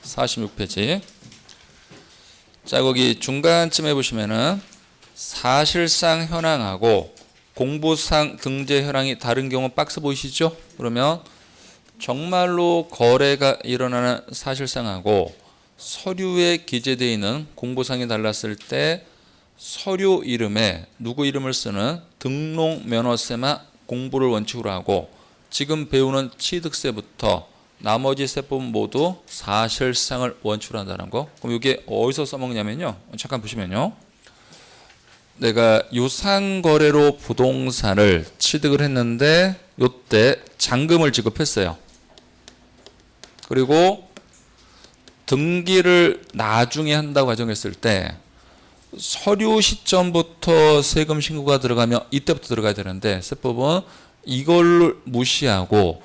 46페이지. 자, 거기 중간쯤에 보시면은 사실상 현황하고 공보상 등재 현황이 다른 경우 박스 보이시죠? 그러면 정말로 거래가 일어나는 사실상하고 서류에 기재되어 있는 공보상이 달랐을 때 서류 이름에 누구 이름을 쓰는 등록 면허세만 공부를 원칙으로 하고 지금 배우는 취득세부터 나머지 세법은 모두 사실상을 원칙으로 한다는 거. 그럼 이게 어디서 써먹냐면요. 잠깐 보시면요. 내가 유상거래로 부동산을 취득을 했는데 이때 잔금을 지급했어요. 그리고 등기를 나중에 한다고 가정했을 때 서류 시점부터 세금 신고가 들어가면 이때부터 들어가야 되는데 세법은 이걸 무시하고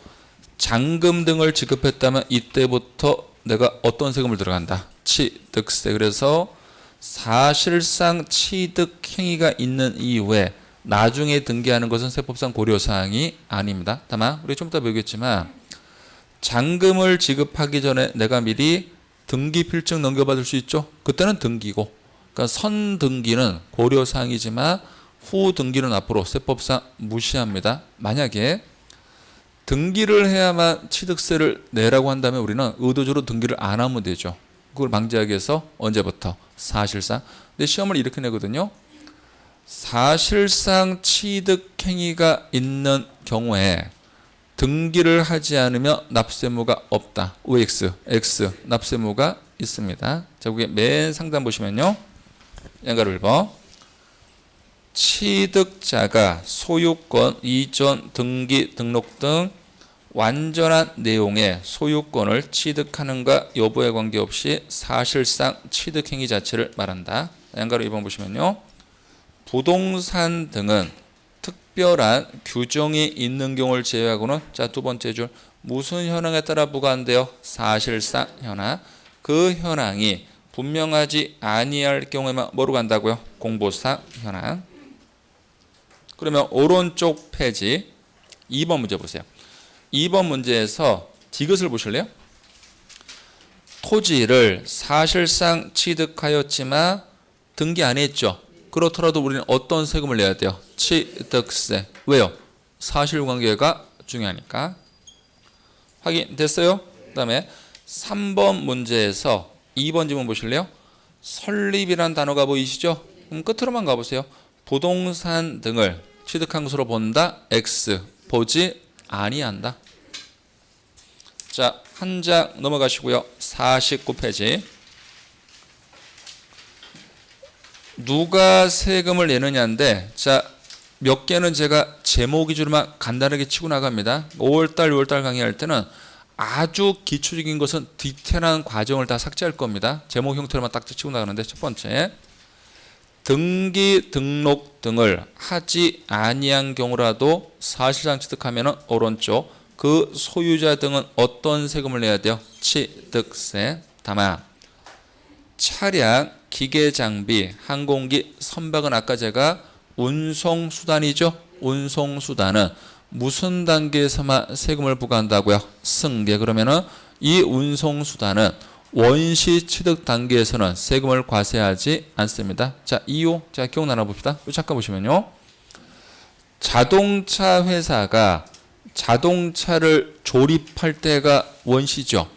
잔금 등을 지급했다면 이때부터 내가 어떤 세금을 들어간다. 취득세. 그래서 사실상 취득 행위가 있는 이후에 나중에 등기하는 것은 세법상 고려사항이 아닙니다. 다만 우리 좀 이따 배우겠지만 잔금을 지급하기 전에 내가 미리 등기 필증 넘겨받을 수 있죠. 그때는 등기고, 그러니까 선등기는 고려사항이지만 후 등기는 앞으로 세법상 무시합니다. 만약에 등기를 해야만 취득세를 내라고 한다면 우리는 의도적으로 등기를 안 하면 되죠. 그걸 방지하기 위해서 언제부터? 사실상. 근데 시험을 이렇게 내거든요. 사실상 취득 행위가 있는 경우에 등기를 하지 않으면 납세무가 없다. OX, X 납세무가 있습니다. 자, 거기 맨 상단 보시면요. 양가로 1번. 취득자가 소유권 이전, 등기, 등록 등 완전한 내용의 소유권을 취득하는가 여부에 관계없이 사실상 취득행위 자체를 말한다. 양가로 2번 보시면요. 부동산 등은 특별한 규정이 있는 경우를 제외하고는 자, 두 번째 줄 무슨 현황에 따라 부과한대요? 사실상 현황. 그 현황이 분명하지 아니할 경우에만 뭐로 간다고요? 공보상 현황. 그러면 오른쪽 페이지 2번 문제 보세요. 2번 문제에서 디귿을 보실래요? 토지를 사실상 취득하였지만 등기 안 했죠. 그렇더라도 우리는 어떤 세금을 내야 돼요? 취득세. 왜요? 사실관계가 중요하니까. 확인됐어요? 그 다음에 3번 문제에서 2번 지문 보실래요? 설립이란 단어가 보이시죠? 그럼 끝으로만 가보세요. 부동산 등을 취득한 것으로 본다. X. 보지 아니한다. 자, 한 장 넘어가시고요. 49페이지. 누가 세금을 내느냐인데, 자, 몇 개는 제가 제목 위주로만 간단하게 치고 나갑니다. 5월달, 6월달 강의할 때는 아주 기초적인 것은 디테일한 과정을 다 삭제할 겁니다. 제목 형태로만 딱 치고 나가는데, 첫 번째, 등기, 등록 등을 하지 아니한 경우라도 사실상 취득하면은 오른쪽 그 소유자 등은 어떤 세금을 내야 돼요? 취득세. 다만 차량, 기계 장비, 항공기, 선박은 아까 제가 운송수단이죠. 운송수단은 무슨 단계에서만 세금을 부과한다고요? 승계. 그러면은 이 운송수단은 원시 취득 단계에서는 세금을 과세하지 않습니다. 자, 이유. 자, 기억나나 봅시다. 잠깐 보시면요. 자동차 회사가 자동차를 조립할 때가 원시죠.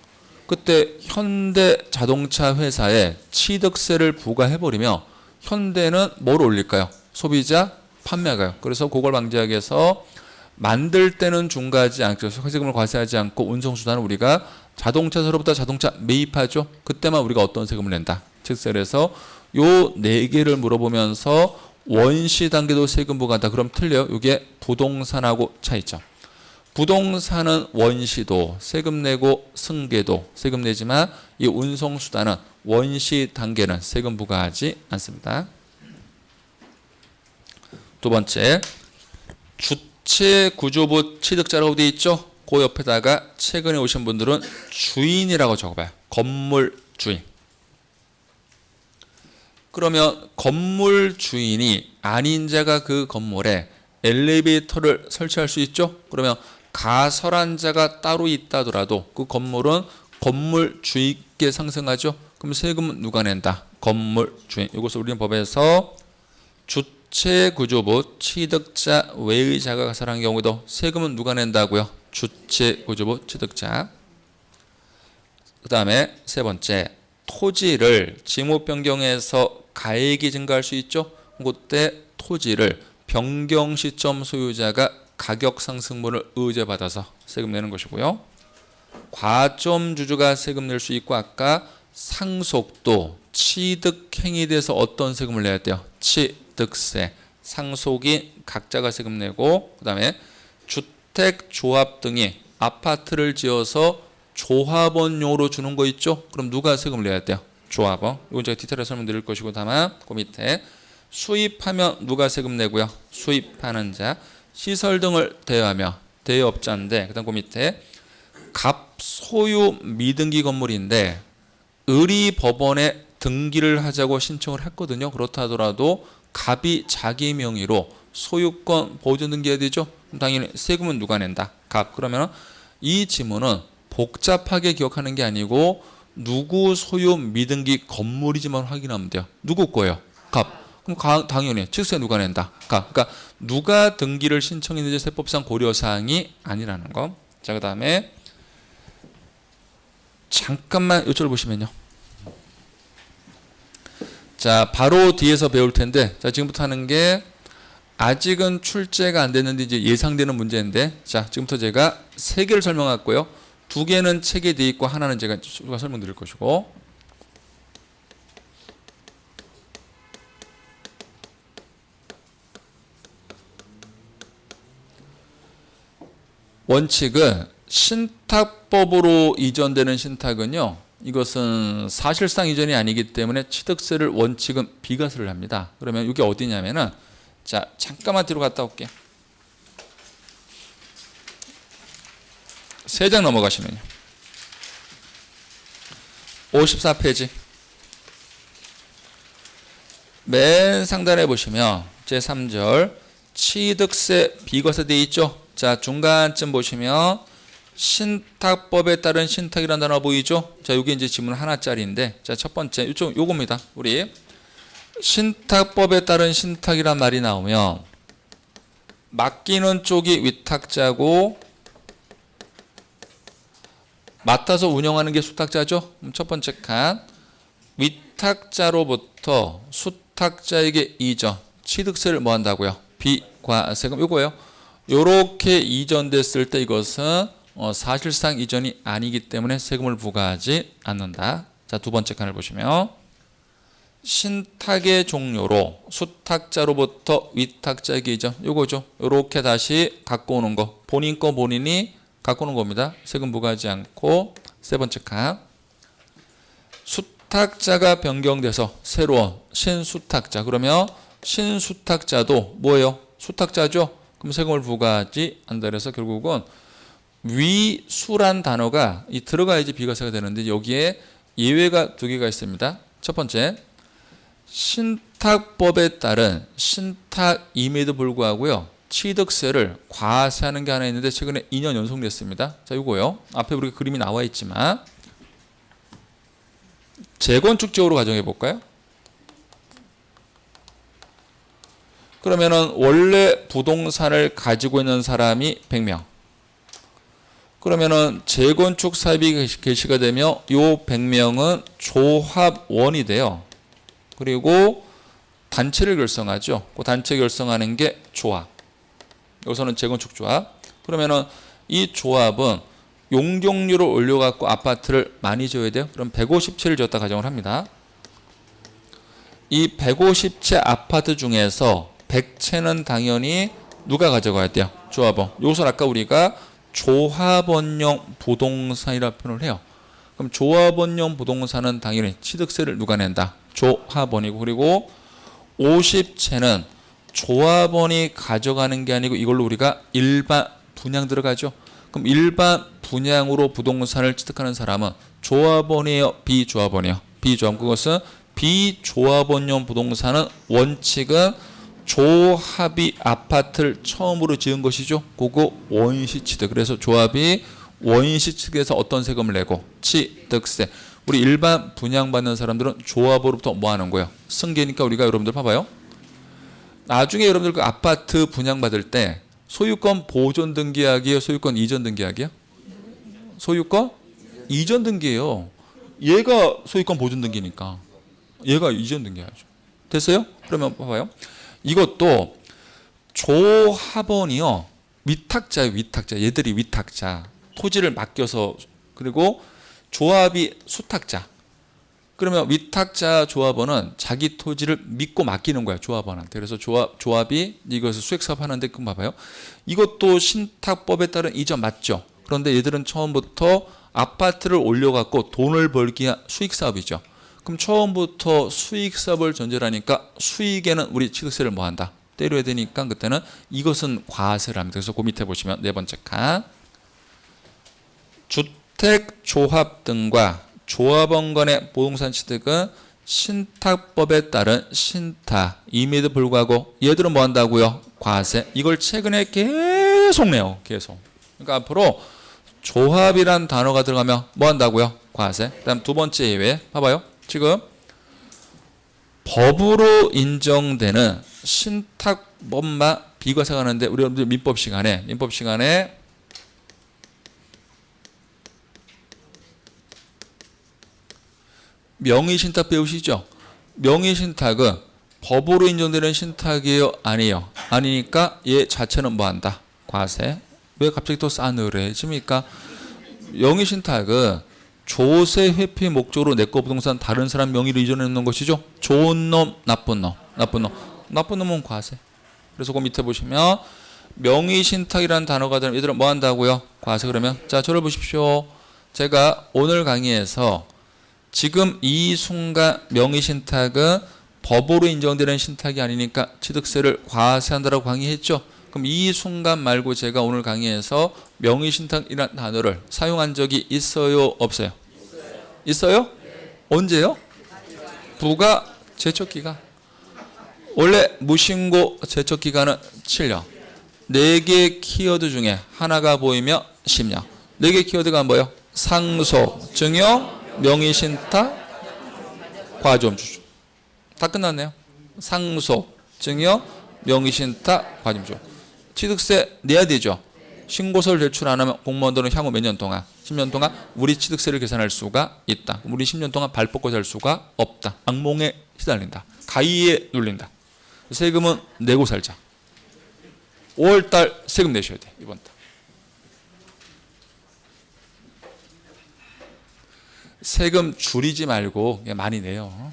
그때 현대 자동차 회사에 취득세를 부과해버리면 현대는 뭘 올릴까요? 소비자 판매가요. 그래서 그걸 방지하기 위해서 만들 때는 중과하지 않고 세금을 과세하지 않고 운송수단을 우리가 자동차사로부터 자동차 매입하죠. 그때만 우리가 어떤 세금을 낸다. 취득세를 해서 요 네 개를 물어보면서 원시 단계도 세금 부과한다. 그럼 틀려요. 이게 부동산하고 차이점. 부동산은 원시도 세금 내고 승계도 세금 내지만 이 운송수단은 원시 단계는 세금 부과하지 않습니다. 두 번째, 주체구조부 취득자라고 되어 있죠. 그 옆에다가 최근에 오신 분들은 주인이라고 적어봐요. 건물 주인. 그러면 건물 주인이 아닌 자가 그 건물에 엘리베이터를 설치할 수 있죠. 그러면 가설한 자가 따로 있다더라도 그 건물은 건물 주인께 상승하죠. 그럼 세금은 누가 낸다? 건물 주인. 이것을 우리는 법에서 주체구조부 취득자 외의 자가 가설한 경우도 세금은 누가 낸다고요? 주체구조부 취득자. 그 다음에 세 번째, 토지를 지목 변경해서 가액이 증가할 수 있죠. 그때 토지를 변경 시점 소유자가 가격 상승분을 의제받아서 세금 내는 것이고요. 과점 주주가 세금 낼 수 있고, 아까 상속도 취득 행위에 대해서 어떤 세금을 내야 돼요? 취득세. 상속이 각자가 세금 내고, 그 다음에 주택 조합 등이 아파트를 지어서 조합원용으로 주는 거 있죠? 그럼 누가 세금을 내야 돼요? 조합원. 이건 제가 디테일하게 설명드릴 것이고, 다만 그 밑에 수입하면 누가 세금 내고요? 수입하는 자. 시설 등을 대여하며 대여업자인데, 그 다음 그 밑에 갑 소유 미등기 건물인데 의리법원에 등기를 하자고 신청을 했거든요. 그렇다 하더라도 갑이 자기 명의로 소유권 보존 등기해야 되죠. 그럼 당연히 세금은 누가 낸다? 갑. 그러면 이 지문은 복잡하게 기억하는 게 아니고 누구 소유 미등기 건물이지만 확인하면 돼요. 누구 거예요? 갑. 그럼 당연히 취득세 누가 낸다? 갑. 그러니까 누가 등기를 신청했는지 세법상 고려사항이 아니라는 거. 자, 그 다음에 잠깐만 이쪽을 보시면요. 자, 바로 뒤에서 배울 텐데, 자, 지금부터 하는 게 아직은 출제가 안 됐는데 이제 예상되는 문제인데, 자, 지금부터 제가 3개를 설명했고요. 2개는 책에 돼 있고 하나는 제가 설명드릴 것이고. 원칙은 신탁법으로 이전되는 신탁은요, 이것은 사실상 이전이 아니기 때문에 취득세를 원칙은 비과세를 합니다. 그러면 이게 어디냐면은, 자, 잠깐만 뒤로 갔다 올게요. 3장 넘어가시면요. 54페이지. 맨 상단에 보시면 제3절 취득세 비과세 되어 있죠. 자, 중간쯤 보시면 신탁법에 따른 신탁이라는 단어 보이죠? 자, 이게 이제 지문 하나짜리인데, 자, 첫 번째 이쪽 요겁니다. 우리 신탁법에 따른 신탁이란 말이 나오면 맡기는 쪽이 위탁자고 맡아서 운영하는 게 수탁자죠. 첫 번째 칸, 위탁자로부터 수탁자에게 이전, 취득세를 뭐 한다고요? 비과세금. 요거예요. 요렇게 이전됐을 때 이것은 사실상 이전이 아니기 때문에 세금을 부과하지 않는다. 자, 두 번째 칸을 보시면 신탁의 종료로 수탁자로부터 위탁자에게 이전, 요거죠. 요렇게 다시 갖고 오는 거, 본인 거 본인이 갖고 오는 겁니다. 세금 부과하지 않고. 세 번째 칸, 수탁자가 변경돼서 새로운 신수탁자. 그러면 신수탁자도 뭐예요? 수탁자죠. 그럼 세금을 부과하지 않는다. 그래서 결국은 위수란 단어가 들어가야지 비과세가 되는데, 여기에 예외가 2개가 있습니다. 첫 번째, 신탁법에 따른 신탁임에도 불구하고요, 취득세를 과세하는 게 하나 있는데 최근에 2년 연속됐습니다. 자, 이거요. 앞에 우리가 그림이 나와 있지만 재건축적으로 가정해 볼까요? 그러면은 원래 부동산을 가지고 있는 사람이 100명. 그러면은 재건축 사업이 개시가 되면 요 100명은 조합원이 돼요. 그리고 단체를 결성하죠. 그 단체 결성하는 게 조합. 여기서는 재건축 조합. 그러면은 이 조합은 용적률을 올려갖고 아파트를 많이 지어야 돼요. 그럼 150채를 지었다 가정을 합니다. 이 150채 아파트 중에서 100채는 당연히 누가 가져가야 돼요? 조합원. 요것을 아까 우리가 조합원용 부동산이라고 표현을 해요. 그럼 조합원용 부동산은 당연히 취득세를 누가 낸다? 조합원이고, 그리고 50채는 조합원이 가져가는 게 아니고 이걸로 우리가 일반 분양 들어가죠. 그럼 일반 분양으로 부동산을 취득하는 사람은 조합원이에요? 비조합원이에요? 비조합. 그것은 비조합원용 부동산은 원칙은 조합이 아파트를 처음으로 지은 것이죠. 그거 원시 취득. 그래서 조합이 원시 측에서 어떤 세금을 내고 취득세. 우리 일반 분양받는 사람들은 조합으로부터 뭐 하는 거예요? 승계니까 우리가 여러분들 봐봐요. 나중에 여러분들 그 아파트 분양받을 때 소유권 보존 등기하기예요? 소유권 이전 등기하기요? 소유권 이전 등기예요. 얘가 소유권 보존 등기니까 얘가 이전 등기하죠. 됐어요? 그러면 봐봐요. 이것도 조합원이요. 위탁자예요. 위탁자. 얘들이 위탁자. 토지를 맡겨서. 그리고 조합이 수탁자. 그러면 위탁자 조합원은 자기 토지를 믿고 맡기는 거야. 조합원한테. 그래서 조합이 이것을 수익사업 하는데 그럼 봐봐요. 이것도 신탁법에 따른 이전 맞죠. 그런데 얘들은 처음부터 아파트를 올려갖고 돈을 벌기 위한 수익사업이죠. 그럼 처음부터 수익사업을 전제로 하니까 수익에는 우리 취득세를 뭐 한다? 때려야 되니까 그때는 이것은 과세를 합니다. 그래서 그 밑에 보시면 네 번째 칸. 주택조합 등과 조합원 간의 부동산 취득은 신탁법에 따른 신탁임에도 불구하고 얘들은 뭐 한다고요? 과세. 이걸 최근에 계속 내요. 계속. 그러니까 앞으로 조합이란 단어가 들어가면 뭐 한다고요? 과세. 그다음 두 번째 예외 봐봐요. 지금 법으로 인정되는 신탁법만 비과세가 하는데 우리 여러분들 민법 시간에 명의신탁 배우시죠? 명의신탁은 법으로 인정되는 신탁이에요? 아니에요? 아니니까 얘 자체는 뭐 한다? 과세. 왜 갑자기 또 싸늘해집니까? 명의신탁은 조세 회피 목적으로 내 거 부동산 다른 사람 명의로 이전해 놓는 것이죠. 좋은 놈, 나쁜 놈. 나쁜 놈은 과세. 그래서 그 밑에 보시면 명의신탁이라는 단어가 들으면 얘들은 뭐 한다고요? 과세. 그러면 자 저를 보십시오. 제가 오늘 강의에서 지금 이 순간 명의신탁은 법으로 인정되는 신탁이 아니니까 취득세를 과세한다라고 강의했죠. 그럼 이 순간 말고 제가 오늘 강의에서 명의신탁이라는 단어를 사용한 적이 있어요? 없어요? 있어요? 언제요? 부가 제척기간. 원래 무신고 제척기간은 7년. 4개 키워드 중에 하나가 보이면 10년. 4개 키워드가 뭐예요? 상속, 증여, 명의신탁, 과점주주. 다 끝났네요. 상속, 증여, 명의신탁, 과점주주. 취득세 내야 되죠. 신고서를 제출 안 하면 공무원들은 향후 몇 년 동안? 10년 동안 우리 취득세를 계산할 수가 있다. 우리 10년 동안 발 뻗고 살 수가 없다. 악몽에 시달린다. 가위에 눌린다. 세금은 내고 살자. 5월달 세금 내셔야 돼. 이번 달. 세금 줄이지 말고 많이 내요.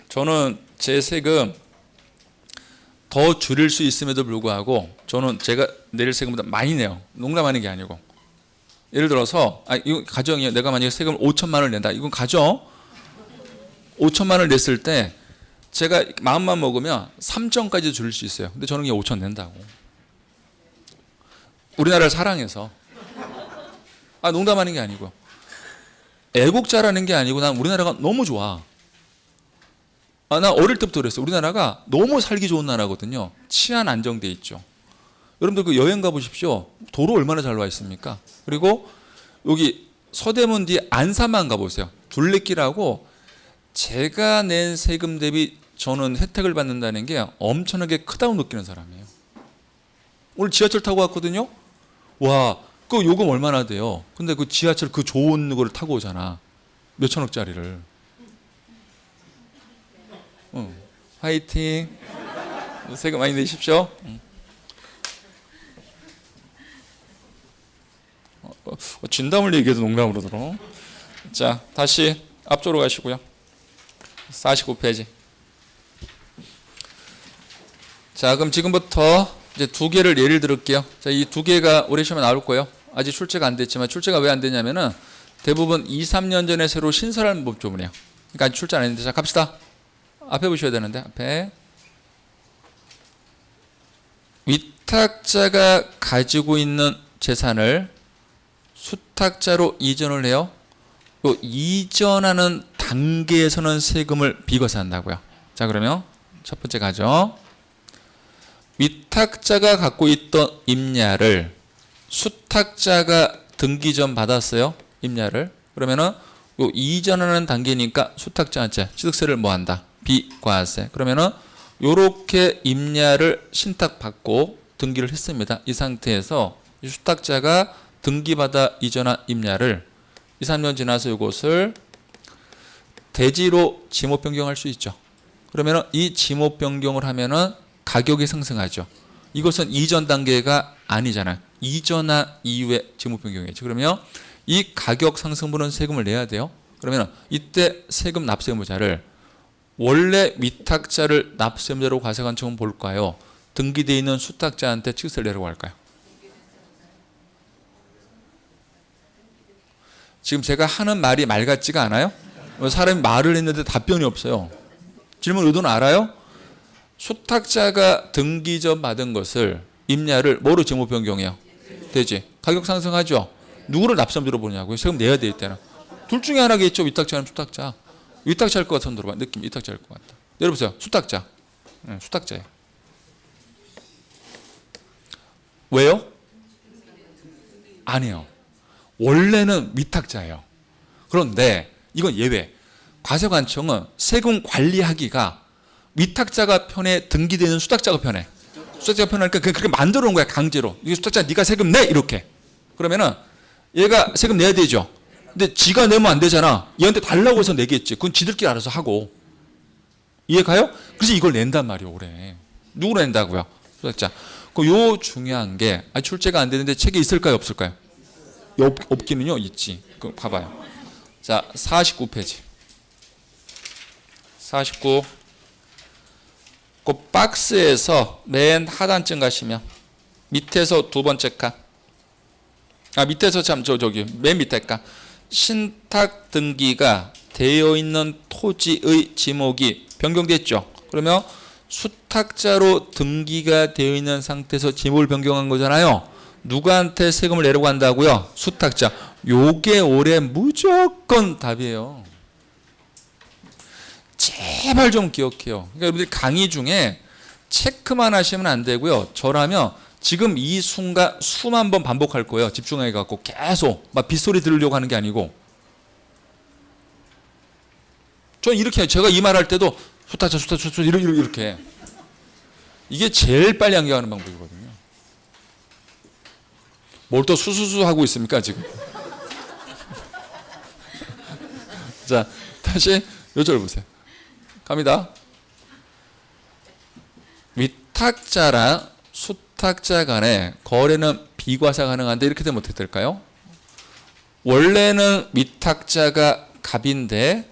저는 제 세금 더 줄일 수 있음에도 불구하고 저는 제가 낼 세금보다 많이 내요. 농담하는 게 아니고. 예를 들어서 이거 가정이에요. 내가 만약에 세금을 5천만 원을 낸다. 이건 가정. 5천만 원을 냈을 때 제가 마음만 먹으면 3천까지 줄일 수 있어요. 근데 저는 그냥 5천 낸다고. 우리나라를 사랑해서. 농담하는 게 아니고. 애국자라는 게 아니고 난 우리나라가 너무 좋아. 나 어릴 때부터 그랬어요. 우리나라가 너무 살기 좋은 나라거든요. 치안 안정돼 있죠. 여러분들 그 여행 가보십시오. 도로 얼마나 잘 와 있습니까? 그리고 여기 서대문 뒤에 안산만 가보세요. 둘레길하고 제가 낸 세금 대비 저는 혜택을 받는다는 게 엄청나게 크다고 느끼는 사람이에요. 오늘 지하철 타고 왔거든요. 와, 그 요금 얼마나 돼요? 근데 그 지하철 그 좋은 거를 타고 오잖아. 몇 천억짜리를. 화이팅. 세금 많이 내십시오. 진담을 얘기해도 농담으로 들어. 자, 다시 앞쪽으로 가시고요. 49페이지. 자, 그럼 지금부터 이제 두 개를 예를 들을게요. 자, 이 두 개가 올해 시험에 나올 거예요. 아직 출제가 안 됐지만 출제가 왜 안 됐냐면은 대부분 2, 3년 전에 새로 신설한 법조문이에요. 그러니까 아직 출제 안 했는데 자, 갑시다. 앞에 보셔야 되는데 앞에 위탁자가 가지고 있는 재산을 수탁자로 이전을 해요. 또 이전하는 단계에서는 세금을 비과세한다고요. 자, 그러면 첫 번째 가죠. 위탁자가 갖고 있던 임야를 수탁자가 등기 전 받았어요. 임야를. 그러면은 요 이전하는 단계니까 수탁자한테 취득세를 뭐 한다? 비과세. 그러면은 요렇게 임야를 신탁받고 등기를 했습니다. 이 상태에서 이 수탁자가 등기받아 이전한 임야를 2, 3년 지나서 이것을 대지로 지목 변경할 수 있죠. 그러면은 이 지목 변경을 하면은 가격이 상승하죠. 이것은 이전 단계가 아니잖아요. 이전한 이후에 지목 변경이죠. 그러면 이 가격 상승분은 세금을 내야 돼요. 그러면 이때 세금 납세의무자를 원래 위탁자를 납세의무자로 과세관청은 볼까요? 등기되어 있는 수탁자한테 취득세를 내라고 할까요? 지금 제가 하는 말이 말 같지가 않아요? 사람이 말을 했는데 답변이 없어요. 질문 의도는 알아요? 수탁자가 등기 전 받은 것을 임야를 뭐로 지목 변경해요? 되지. 가격 상승하죠. 누구를 납세의무자로 보냐고요? 세금 내야 돼 이때는. 둘 중에 하나겠죠. 위탁자는 수탁자. 위탁자일 것 같은 들어봐. 느낌 위탁자일 것 같다. 내려보세요. 수탁자. 수탁자예요. 왜요? 아니에요. 원래는 위탁자예요. 그런데 이건 예외. 과세관청은 세금 관리하기가 위탁자가 편해, 등기되는 수탁자가 편해. 수탁자가 편하니까 그렇게 만들어 놓은 거야, 강제로. 이게 수탁자 네가 세금 내 이렇게. 그러면은 얘가 세금 내야 되죠. 근데 지가 내면 안 되잖아. 얘한테 달라고 해서 내겠지. 그건 지들끼리 알아서 하고. 이해 가요? 그래서 이걸 낸단 말이에요, 올해. 누구로 낸다고요? 수탁자. 요 중요한 게 출제가 안 되는데 책에 있을까요, 없을까요? 없기는요, 있지. 그럼 봐봐요. 자, 49페이지. 49. 그 박스에서 맨 하단쯤 가시면 밑에서 두 번째 칸. 밑에서 맨 밑에 칸. 신탁 등기가 되어 있는 토지의 지목이 변경됐죠. 그러면 수탁자로 등기가 되어 있는 상태에서 지목을 변경한 거잖아요. 누구한테 세금을 내려고 한다고요? 수탁자. 요게 올해 무조건 답이에요. 제발 좀 기억해요. 그러니까 여러분들 강의 중에 체크만 하시면 안 되고요. 저라면 지금 이 순간 수만 번 반복할 거예요. 집중해 갖고 계속 막 빗소리 들으려고 하는 게 아니고. 저는 이렇게 해요. 제가 이 말할 때도 수탁자 이렇게. 이게 제일 빨리 암기하는 방법이거든요. 뭘 또 수수수 하고 있습니까 지금? 자, 다시 요 절 보세요. 갑니다. 위탁자랑 수탁자 간의 거래는 비과세 가능한데 이렇게 되면 어떻게 될까요? 원래는 위탁자가 갑인데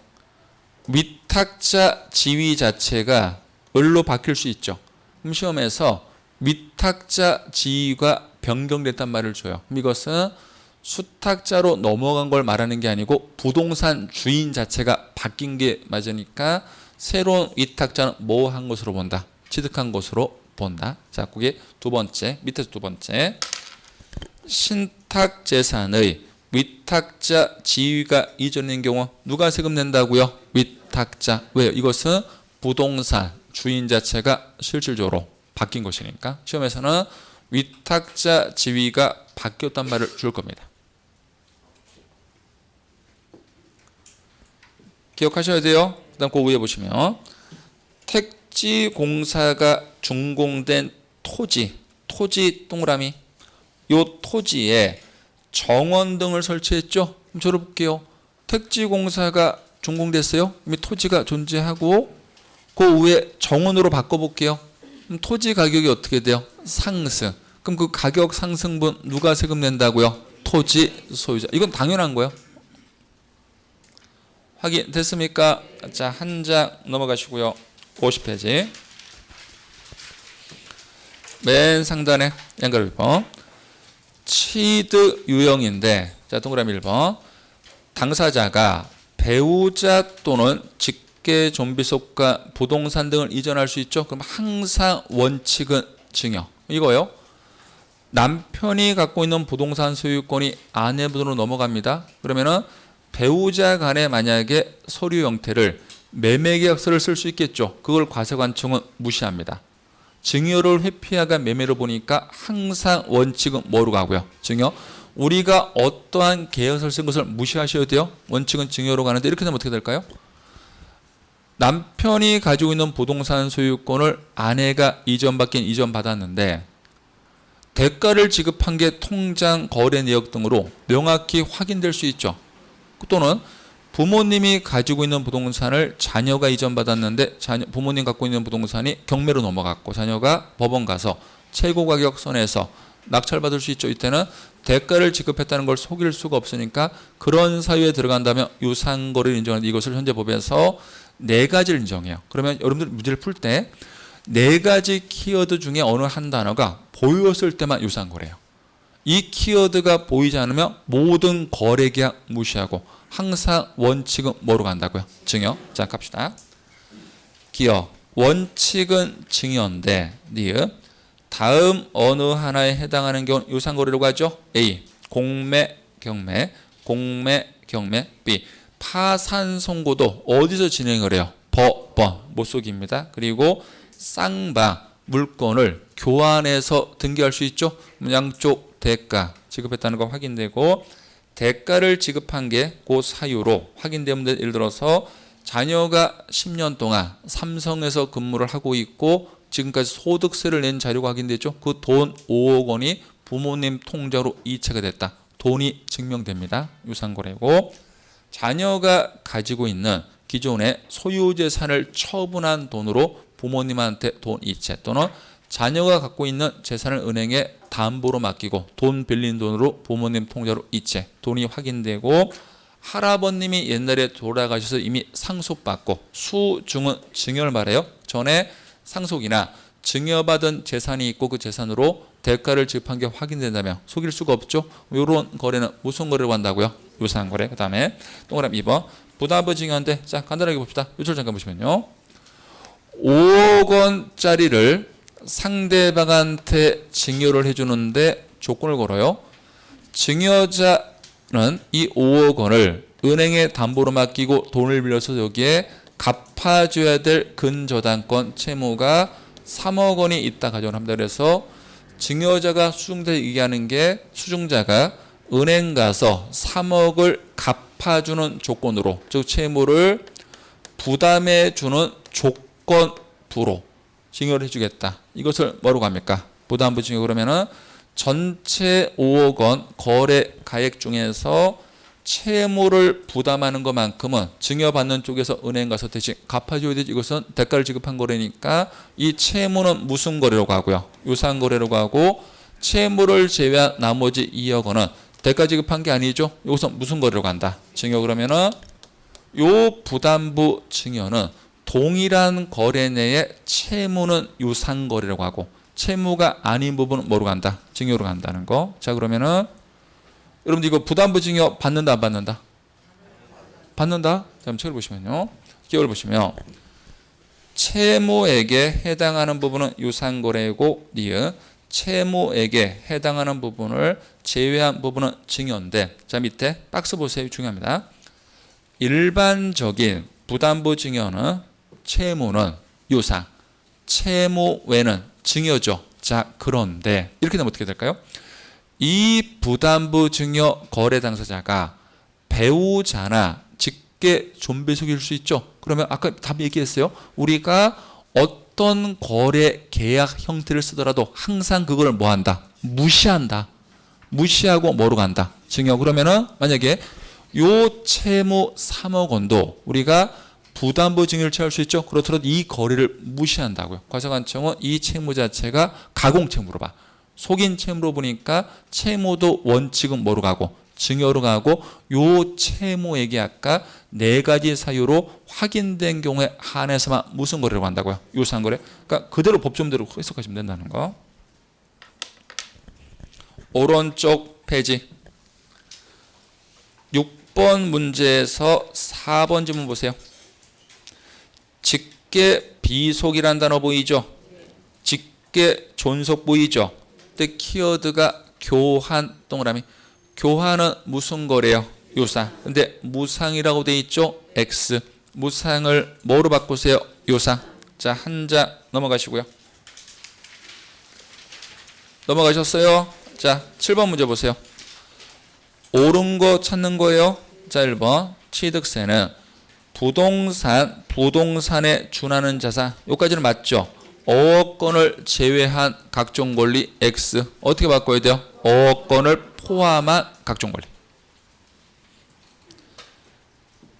위탁자 지위 자체가 을로 바뀔 수 있죠. 그럼 시험에서 위탁자 지위가 변경됐단 말을 줘요. 그럼 이것은 수탁자로 넘어간 걸 말하는 게 아니고 부동산 주인 자체가 바뀐 게 맞으니까 새로운 위탁자는 뭐 한 것으로 본다? 취득한 것으로 본다. 자, 그게 두 번째, 밑에서 두 번째. 신탁 재산의 위탁자 지위가 이전인 경우 누가 세금 낸다고요? 위탁자. 왜요? 이것은 부동산 주인 자체가 실질적으로 바뀐 것이니까 시험에서는 위탁자 지위가 바뀌었단 말을 줄 겁니다. 기억하셔야 돼요. 그 다음 그 위에 보시면 택지공사가 준공된 토지 동그라미, 요 토지에 정원 등을 설치했죠. 그럼 저를 볼게요. 택지공사가 준공됐어요. 이미 토지가 존재하고 그 위에 정원으로 바꿔볼게요. 그럼 토지 가격이 어떻게 돼요? 상승. 그럼 그 가격 상승분 누가 세금 낸다고요? 토지 소유자. 이건 당연한 거예요. 확인 됐습니까? 자, 한 장 넘어가시고요. 50페이지. 맨 상단에 연결 1번. 취득 유형인데, 자, 동그라미 1번. 당사자가 배우자 또는 직계 존비속과 부동산 등을 이전할 수 있죠. 그럼 항상 원칙은 증여. 이거요. 남편이 갖고 있는 부동산 소유권이 아내분으로 넘어갑니다. 그러면은 배우자 간에 만약에 서류 형태를 매매계약서를 쓸 수 있겠죠. 그걸 과세관청은 무시합니다. 증여를 회피하가 매매를 보니까 항상 원칙은 뭐로 가고요? 증여. 우리가 어떠한 계약서를 쓴 것을 무시하셔야 돼요. 원칙은 증여로 가는데 이렇게 되면 어떻게 될까요? 남편이 가지고 있는 부동산 소유권을 아내가 이전받았는데 대가를 지급한 게 통장 거래 내역 등으로 명확히 확인될 수 있죠. 또는 부모님이 가지고 있는 부동산을 자녀가 이전받았는데 부모님 갖고 있는 부동산이 경매로 넘어갔고 자녀가 법원 가서 최고 가격 선에서 낙찰받을 수 있죠. 이때는 대가를 지급했다는 걸 속일 수가 없으니까 그런 사유에 들어간다면 유상거래를 인정하는데 이것을 현재 법에서 4가지를 인정해요. 그러면 여러분들 문제를 풀 때 4가지 키워드 중에 어느 한 단어가 보였을 때만 유상거래예요. 이 키워드가 보이지 않으면 모든 거래계약 무시하고 항상 원칙은 뭐로 간다고요? 증여. 자, 갑시다. 기억. 원칙은 증여인데 니은 다음 어느 하나에 해당하는 경우는 유상거래라고 하죠. A. 공매, 경매. 공매, 경매. B. 파산 선고도 어디서 진행을 해요? 법원. 못 속입니다. 그리고 쌍방. 물건을 교환해서 등기할 수 있죠. 양쪽 대가 지급했다는 거 확인되고 대가를 지급한 게 그 사유로 확인되면 예를 들어서 자녀가 10년 동안 삼성에서 근무를 하고 있고 지금까지 소득세를 낸 자료가 확인되죠. 그 돈 5억 원이 부모님 통장으로 이체가 됐다. 돈이 증명됩니다. 유상거래고 자녀가 가지고 있는 기존의 소유재산을 처분한 돈으로 부모님한테 돈 이체 또는 자녀가 갖고 있는 재산을 은행에 담보로 맡기고 돈 빌린 돈으로 부모님 통장으로 이체 돈이 확인되고 할아버님이 옛날에 돌아가셔서 이미 상속받고 수중은 증여를 말해요. 전에 상속이나 증여받은 재산이 있고 그 재산으로 대가를 지급한 게 확인된다면 속일 수가 없죠. 이런 거래는 무슨 거래로 한다고요? 유상거래. 그 다음에 동그라미 2번 부담부 증여인데 자 간단하게 봅시다. 요절 잠깐 보시면요. 5억 원짜리를 상대방한테 증여를 해주는데 조건을 걸어요. 증여자는 이 5억 원을 은행에 담보로 맡기고 돈을 빌려서 여기에 갚아줘야 될 근저당권 채무가 3억 원이 있다 가정을 합니다. 그래서 증여자가 수중자에 얘기하는 게 수중자가 은행 가서 3억을 갚아주는 조건으로 즉 채무를 부담해 주는 조건부로 증여를 해주겠다. 이것을 뭐라고 합니까? 부담부 증여. 그러면은 전체 5억 원 거래 가액 중에서 채무를 부담하는 것만큼은 증여받는 쪽에서 은행 가서 대신 갚아줘야 되지. 이것은 대가를 지급한 거래니까 이 채무는 무슨 거래라고 하고요? 유상거래라고 하고 채무를 제외한 나머지 2억 원은 대가 지급한 게 아니죠. 이것은 무슨 거래라고 한다? 증여. 그러면은 요 부담부 증여는 동일한 거래 내에 채무는 유상거래라고 하고 채무가 아닌 부분은 뭐로 간다? 증여로 간다는 거. 자 그러면은 여러분들 이거 부담부 증여 받는다 안 받는다? 받는다? 자 그럼 책을 보시면요. 기억을 보시면 채무에게 해당하는 부분은 유상거래고 니은 채무에게 해당하는 부분을 제외한 부분은 증여인데 자 밑에 박스 보세요. 중요합니다. 일반적인 부담부 증여는 채무는 유상, 채무 외는 증여죠. 자 그런데 이렇게 되면 어떻게 될까요? 이 부담부 증여 거래 당사자가 배우자나 직계 존배속일 수 있죠. 그러면 아까 답 얘기했어요. 우리가 어떤 거래 계약 형태를 쓰더라도 항상 그걸 뭐 한다? 무시한다. 무시하고 뭐로 간다? 증여. 그러면은 만약에 요 채무 3억 원도 우리가 부담부 증여를 취할 수 있죠. 그렇더라도 이 거래를 무시한다고요. 과세관청은 이 채무 자체가 가공채무로 봐. 속인 채무로 보니까 채무도 원칙은 뭐로 가고 증여로 가고 요 채무액이 아까 4가지 사유로 확인된 경우에 한해서만 무슨 거래라고 한다고요? 유상거래. 그러니까 그대로 법조문대로 해석하시면 된다는 거. 오른쪽 페이지 6번 문제에서 4번 질문 보세요. 직계 비속이라는 단어 보이죠? 직계 존속 보이죠? 그때 키워드가 교환 동그라미. 교환은 무슨 거래요? 유상. 근데 무상이라고 돼 있죠? X. 무상을 뭐로 바꾸세요? 유상. 자, 한 장 넘어가시고요. 넘어가셨어요? 자, 7번 문제 보세요. 옳은 거 찾는 거예요. 자, 1번. 취득세는 부동산에 준하는 자산. 여기까지는 맞죠? 어업권을 제외한 각종 권리 X. 어떻게 바꿔야 돼요? 어업권을 포함한 각종 권리.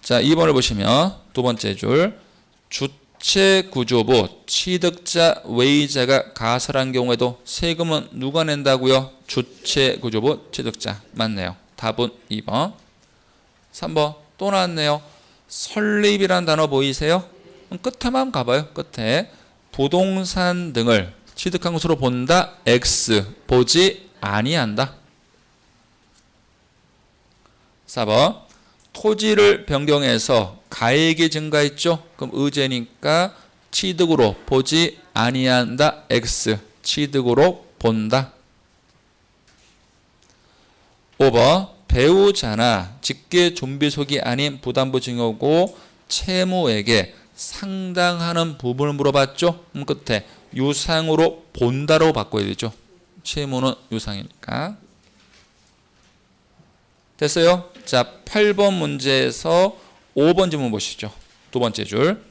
자, 2번을 보시면 두 번째 줄. 주체구조부 취득자 외의자가 가설한 경우에도 세금은 누가 낸다고요? 주체구조부 취득자. 맞네요. 답은 2번. 3번 또 나왔네요. 설립이란 단어 보이세요? 끝에만 가봐요. 끝에 부동산 등을 취득한 것으로 본다. X. 보지 아니한다. 4번 토지를 변경해서 가액이 증가했죠. 그럼 의제니까 취득으로 보지 아니한다. X. 취득으로 본다. 5번 배우자나 직계 존비속이 아닌 부담부 증여고 채무에게 상당하는 부분을 물어봤죠. 끝에 유상으로 본다로 바꿔야 되죠. 채무는 유상이니까. 됐어요? 자, 8번 문제에서 5번 질문 보시죠. 두 번째 줄.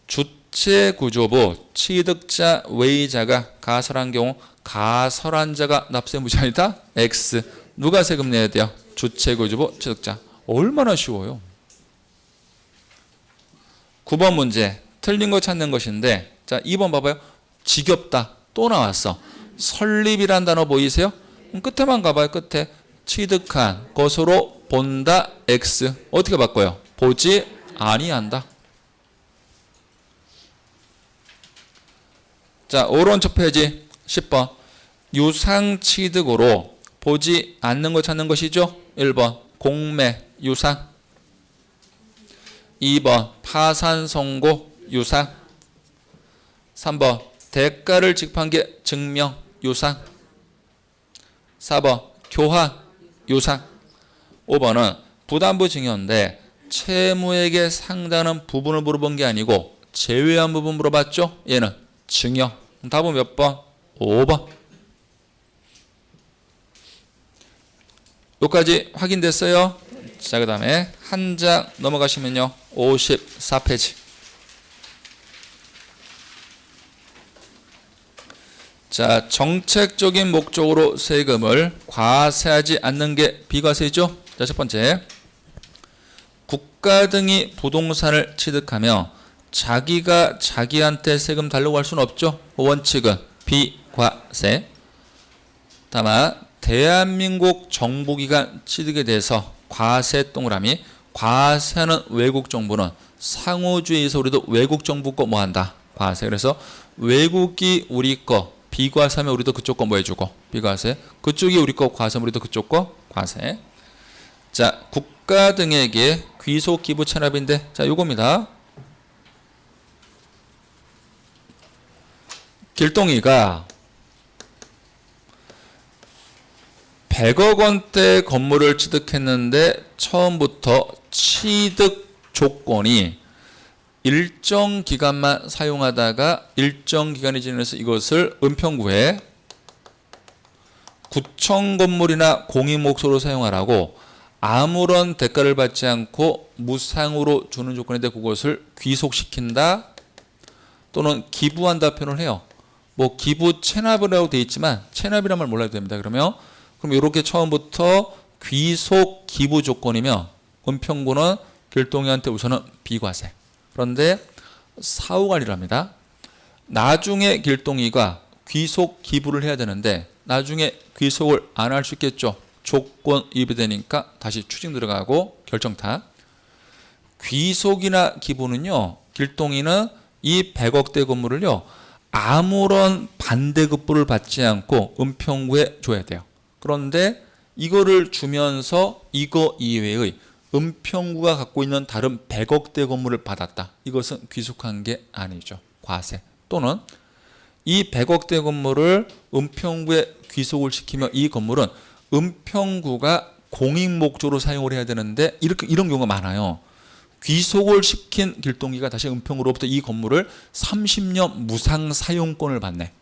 주체구조부 취득자 외의자가 가설한 경우 가설한 자가 납세무자이다. X. 누가 세금 내야 돼요? 주체구조부 취득자. 얼마나 쉬워요. 9번 문제. 틀린 거 찾는 것인데, 자, 2번 봐봐요. 지겹다. 또 나왔어. 설립이란 단어 보이세요? 끝에만 가봐요. 끝에. 취득한 것으로 본다. X. 어떻게 바꿔요? 보지 아니한다. 자, 오른쪽 페이지 10번. 유상취득으로 보지 않는 거 찾는 것이죠. 1번 공매 유상, 2번 파산 선고 유상, 3번 대가를 지급한 게 증명 유상, 4번 교환 유상, 5번은 부담부 증여인데 채무에게 상당한 부분을 물어본 게 아니고 제외한 부분 물어봤죠. 얘는 증여. 답은 몇 번? 5번. 여기까지 확인됐어요. 자, 그 다음에 한 장 넘어가시면요. 54페이지. 자, 정책적인 목적으로 세금을 과세하지 않는 게 비과세죠. 자, 첫 번째. 국가 등이 부동산을 취득하며 자기가 자기한테 세금 달라고 할 수는 없죠. 원칙은 비과세. 다만 대한민국 정부기관 취득에 대해서 과세 동그라미, 과세하는 외국 정부는 상호주의에서 우리도 외국 정부 거 뭐 한다? 과세. 그래서 외국이 우리 거 비과세하면 우리도 그쪽 거 뭐 해주고 비과세. 그쪽이 우리 거 과세하면 우리도 그쪽 거 과세. 자, 국가 등에게 귀속 기부 체납인데, 자, 요겁니다. 길동이가 100억 원대 건물을 취득했는데 처음부터 취득 조건이 일정 기간만 사용하다가 일정 기간이 지나서 이것을 은평구에 구청 건물이나 공익목소로 사용하라고 아무런 대가를 받지 않고 무상으로 주는 조건인데 그것을 귀속시킨다 또는 기부한다 표현을 해요. 뭐 기부 체납이라고 되어 있지만 체납이란 말 몰라도 됩니다. 그럼 이렇게 처음부터 귀속 기부 조건이면 은평구는 길동이한테 우선은 비과세. 그런데 사후관리랍니다. 나중에 길동이가 귀속 기부를 해야 되는데 나중에 귀속을 안 할 수 있겠죠. 조건 위배되니까 다시 추징 들어가고 결정타. 귀속이나 기부는요, 길동이는 이 100억대 건물을요 아무런 반대급부를 받지 않고 은평구에 줘야 돼요. 그런데 이거를 주면서 이거 이외의 은평구가 갖고 있는 다른 100억대 건물을 받았다. 이것은 귀속한 게 아니죠. 과세. 또는 이 100억대 건물을 은평구에 귀속을 시키면 이 건물은 은평구가 공익목적으로 사용을 해야 되는데 이런 경우가 많아요. 귀속을 시킨 길동이가 다시 은평구로부터 이 건물을 30년 무상 사용권을 받네.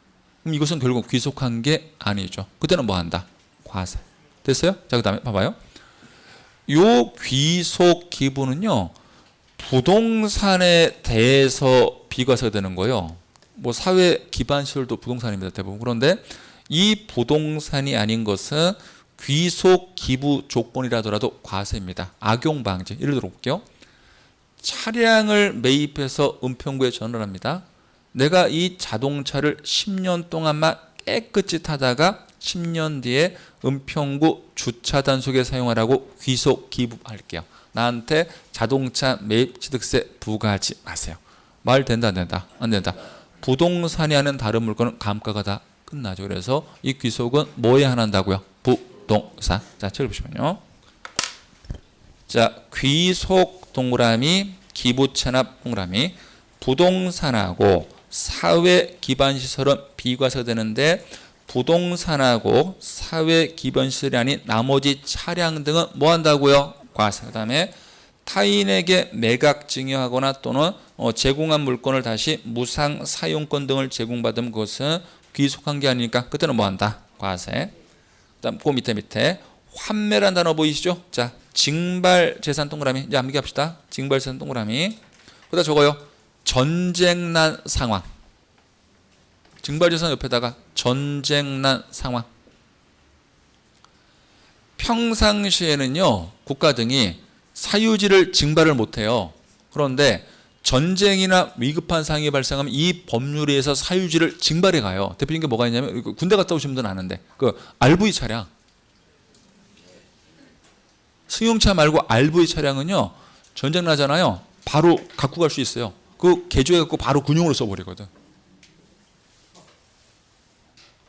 그럼 이것은 결국 귀속한 게 아니죠. 그때는 뭐 한다? 과세. 됐어요? 자, 그 다음에 봐봐요. 요 귀속 기부는요, 부동산에 대해서 비과세가 되는 거예요. 뭐 사회 기반 시설도 부동산입니다, 대부분. 그런데 이 부동산이 아닌 것은 귀속 기부 조건이라더라도 과세입니다. 악용 방지. 예를 들어 볼게요. 차량을 매입해서 은평구에 전화를 합니다. 내가 이 자동차를 10년 동안만 깨끗이 타다가 10년 뒤에 은평구 주차 단속에 사용하라고 귀속 기부할게요. 나한테 자동차 매입 취득세 부과하지 마세요. 말 된다 안 된다? 안 된다. 부동산이 아닌 다른 물건은 감가가 다 끝나죠. 그래서 이 귀속은 뭐에 한한다고요? 부동산. 자, 책을 보시면요. 자, 귀속 동그라미, 기부 체납 동그라미. 부동산하고 사회 기반 시설은 비과세가 되는데 부동산하고 사회 기반 시설이 아닌 나머지 차량 등은 뭐 한다고요? 과세. 그다음에 타인에게 매각 증여하거나 또는 제공한 물건을 다시 무상 사용권 등을 제공받으면 그것은 귀속한 게 아니니까 그때는 뭐 한다? 과세. 그다음 그 밑에 환매라는 단어 보이시죠? 자, 징발 재산 동그라미. 이제 암기합시다. 징발 재산 동그라미. 그다음 적어요. 전쟁 난 상황. 징발 재산 옆에다가 전쟁 난 상황. 평상시에는요, 국가 등이 사유지를 징발을 못해요. 그런데 전쟁이나 위급한 상황이 발생하면 이 법률에 의해서 사유지를 징발해 가요. 대표적인 게 뭐가 있냐면, 군대 갔다 오신 분들은 아는데, 그 RV 차량. 승용차 말고 RV 차량은요, 전쟁 나잖아요. 바로 갖고 갈 수 있어요. 그 개조해 갖고 바로 군용으로 써버리거든.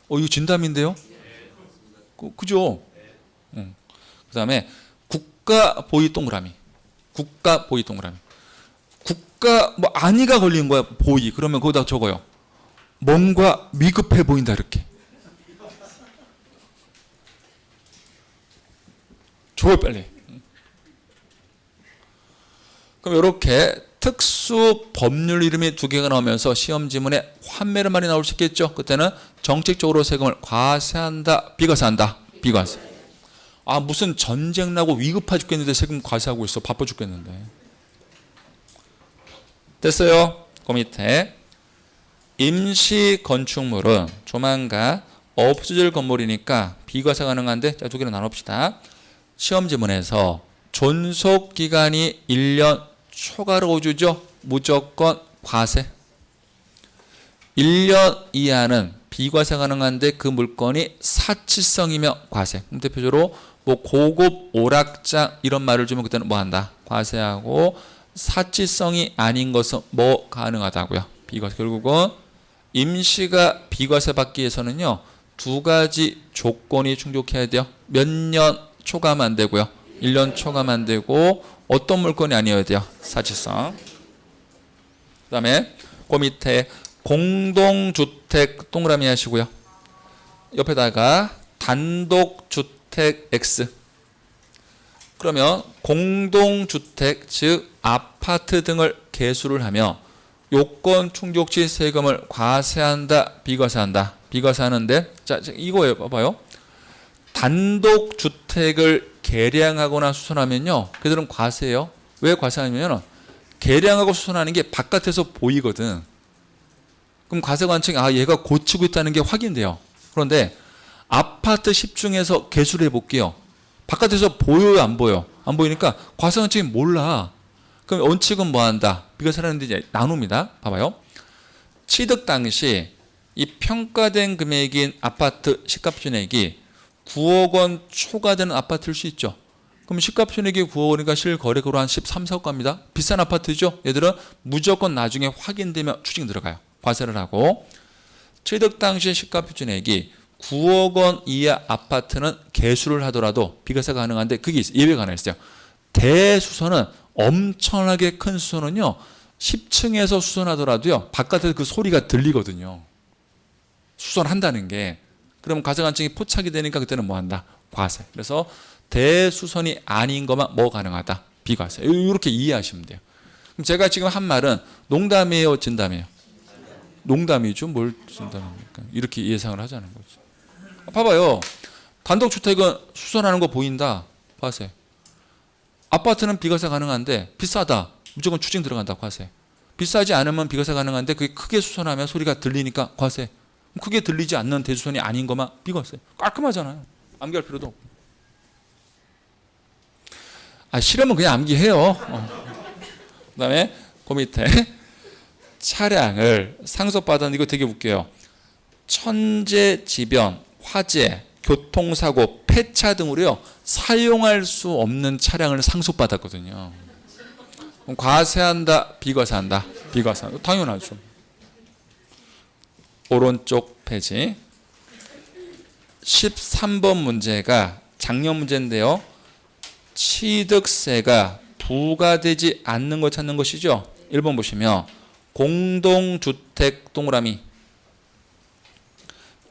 이거 진담인데요? 그죠? 그 다음에 국가 보위 동그라미. 국가 보위 동그라미. 국가 뭐 안위가 걸린 거야, 보위. 그러면 거기다 적어요. 뭔가 위급해 보인다, 이렇게. 줘요, 빨리. 그럼 이렇게 특수 법률 이름이 두 개가 나오면서 시험 지문에 환매를 말이 나올 수 있겠죠. 그때는 정책적으로 세금을 과세한다, 비과세한다, 비과세. 아, 무슨 전쟁 나고 위급해 죽겠는데 세금 과세하고 있어. 바빠 죽겠는데. 됐어요. 그 밑에 임시 건축물은 조만간 없어질 건물이니까 비과세 가능한데, 자, 두 개를 나눕시다. 시험 지문에서 존속 기간이 1년 초과로 주죠. 무조건 과세. 1년 이하는 비과세 가능한데 그 물건이 사치성이며 과세. 대표적으로 뭐 고급 오락장 이런 말을 주면 그때는 뭐 한다? 과세하고, 사치성이 아닌 것은 뭐 가능하다고요? 비과세. 결국은 임시가 비과세 받기 위해서는요, 두 가지 조건이 충족해야 돼요. 몇 년 초과하면 안 되고요. 1년 초과하면 안 되고, 어떤 물건이 아니어야 돼요? 사치성. 그 다음에 그 밑에 공동주택 동그라미 하시고요. 옆에다가 단독주택 X. 그러면 공동주택, 즉 아파트 등을 개수를 하며 요건 충족시 세금을 과세한다, 비과세한다. 비과세하는데, 자, 이거예요. 봐봐요. 단독주택을 개량하거나 수선하면요, 그들은 과세예요. 왜 과세하냐면 개량하고 수선하는 게 바깥에서 보이거든. 그럼 과세관청이 얘가 고치고 있다는 게 확인돼요. 그런데 아파트 10중에서 개수를 해볼게요. 바깥에서 보여요, 안 보여? 안 보이니까 과세관청이 몰라. 그럼 원칙은 뭐 한다? 비과세라는 데 이제 나눕니다. 봐봐요. 취득 당시 이 평가된 금액인 아파트 시가총액이 9억 원 초과되는 아파트일 수 있죠. 그럼 시가총액이 9억 원이니까 실거래가로 한 13, 14억 갑니다. 비싼 아파트죠. 얘들은 무조건 나중에 확인되면 추징 들어가요. 과세를 하고, 취득 당시 시가총액이 9억 원 이하 아파트는 개수를 하더라도 비과세 가능한데 그게 있어요. 예외가 하나 있어요. 대수선은 엄청나게 큰 수선은요, 10층에서 수선하더라도요, 바깥에서 그 소리가 들리거든요. 수선한다는 게. 그러면 과세관청이 포착이 되니까 그때는 뭐 한다? 과세. 그래서 대수선이 아닌 것만 뭐 가능하다? 비과세. 이렇게 이해하시면 돼요. 그럼 제가 지금 한 말은 농담이에요, 진담이에요? 농담이죠. 뭘 쓴다니까. 이렇게 예상을 하자는 거죠. 봐봐요. 단독주택은 수선하는 거 보인다. 과세. 아파트는 비과세 가능한데 비싸다. 무조건 추징 들어간다. 과세. 비싸지 않으면 비과세 가능한데 그게 크게 수선하면 소리가 들리니까 과세. 크게 들리지 않는 대수선이 아닌 것만 비과세. 깔끔하잖아요. 암기할 필요도 없고. 싫으면 그냥 암기해요. 그다음에 그 밑에 차량을 상속받은 이거 되게 웃겨요. 천재지변, 화재, 교통사고, 폐차 등으로요 사용할 수 없는 차량을 상속받았거든요. 그럼 과세한다, 비과세한다, 비과세한다. 당연하죠. 오른쪽 페이지 13번 문제가 작년 문제인데요. 취득세가 부과되지 않는 거 찾는 것이죠. 1번 보시면 공동주택 동그라미,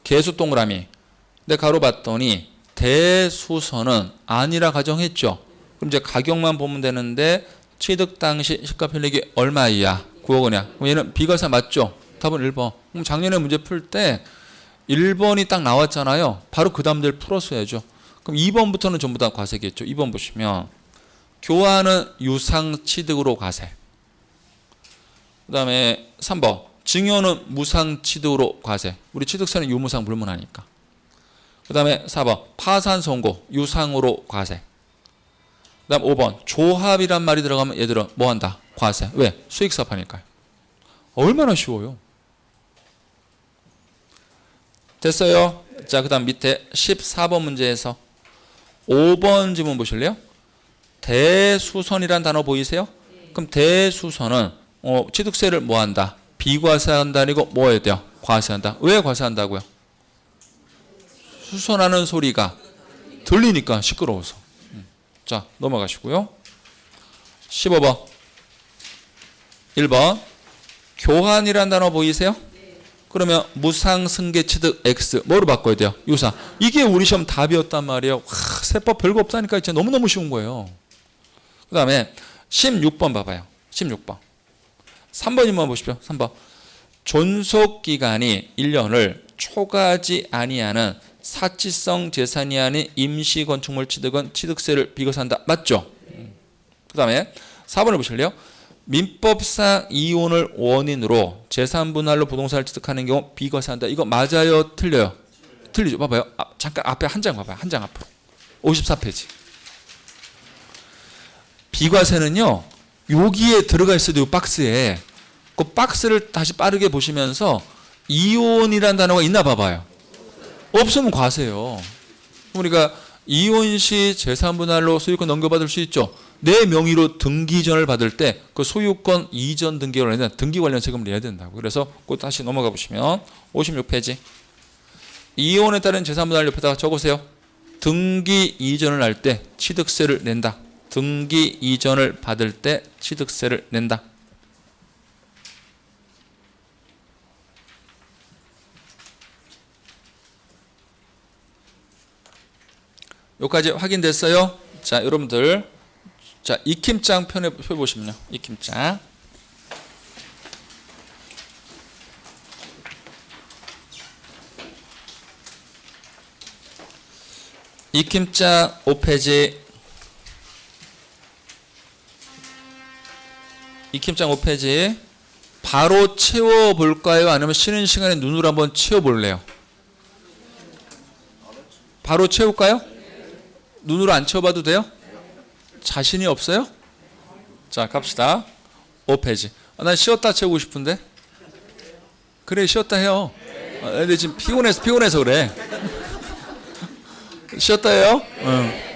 개수 동그라미. 근데 가로 봤더니 대수선은 아니라 가정했죠. 그럼 이제 가격만 보면 되는데 취득 당시 시가 편익이 얼마이야? 9억 원이야. 그럼 얘는 비과세 맞죠? 답은 1번. 그럼 작년에 문제 풀 때 1번이 딱 나왔잖아요. 바로 그 다음들 풀었어야죠. 그럼 2번부터는 전부 다 과세겠죠. 2번 보시면 교환은 유상 취득으로 과세. 그 다음에 3번 증여는 무상 취득으로 과세. 우리 취득세는 유무상 불문하니까. 그 다음에 4번 파산 선고 유상으로 과세. 그 다음 5번 조합이란 말이 들어가면 얘들은 뭐 한다? 과세. 왜? 수익사업하니까요. 얼마나 쉬워요. 됐어요. 자, 그 다음 밑에 14번 문제에서 5번 지문 보실래요? 대수선이란 단어 보이세요? 그럼 대수선은 취득세를 뭐 한다? 비과세한다 아니고 뭐 해야 돼요? 과세한다. 왜 과세한다고요? 수선하는 소리가 들리니까 시끄러워서. 자, 넘어가시고요. 15번 1번 교환이란 단어 보이세요? 그러면 무상승계 취득 X 뭐로 바꿔야 돼요? 유상. 이게 우리 시험 답이었단 말이에요. 세법 별거 없다니까 진짜 너무너무 쉬운 거예요. 그 다음에 16번 봐봐요. 16번 3번이만 보십시오. 3번 존속기간이 1년을 초과하지 아니하는 사치성 재산이 아닌 임시건축물 취득은 취득세를 비과세한다. 맞죠? 그 다음에 4번을 보실래요? 민법상 이혼을 원인으로 재산분할로 부동산을 취득하는 경우 비과세한다. 이거 맞아요? 틀려요? 틀리죠. 봐봐요. 잠깐 앞에 한 장 봐봐요. 한 장 앞으로. 54페이지. 비과세는요. 여기에 들어가 있어도 이 박스에 그 박스를 다시 빠르게 보시면서 이혼이라는 단어가 있나 봐봐요. 없으면 과세요. 우리가 이혼 시 재산분할로 소유권 넘겨받을 수 있죠. 내 명의로 등기이전을 받을 때 그 소유권 이전 등기를 내야 등기 관련 세금을 내야 된다고. 그래서 그 다시 넘어가 보시면 56페이지. 이혼에 따른 재산분할 옆에다가 적으세요. 등기 이전을 할 때 취득세를 낸다. 등기 이전을 받을 때 취득세를 낸다. 여기까지 확인됐어요? 자, 여러분들. 자, 익힘장 표 보시면요. 익힘장. 익힘장 5페이지. 익힘장 5페이지. 바로 채워볼까요? 아니면 쉬는 시간에 눈으로 한번 채워볼래요? 바로 채울까요? 눈으로 안 채워봐도 돼요? 자신이 없어요? 자, 갑시다. 5페이지. 난 쉬었다 채우고 싶은데. 그래, 쉬었다 해요. 근데 지금 피곤해서 그래. 쉬었다 해요? 응.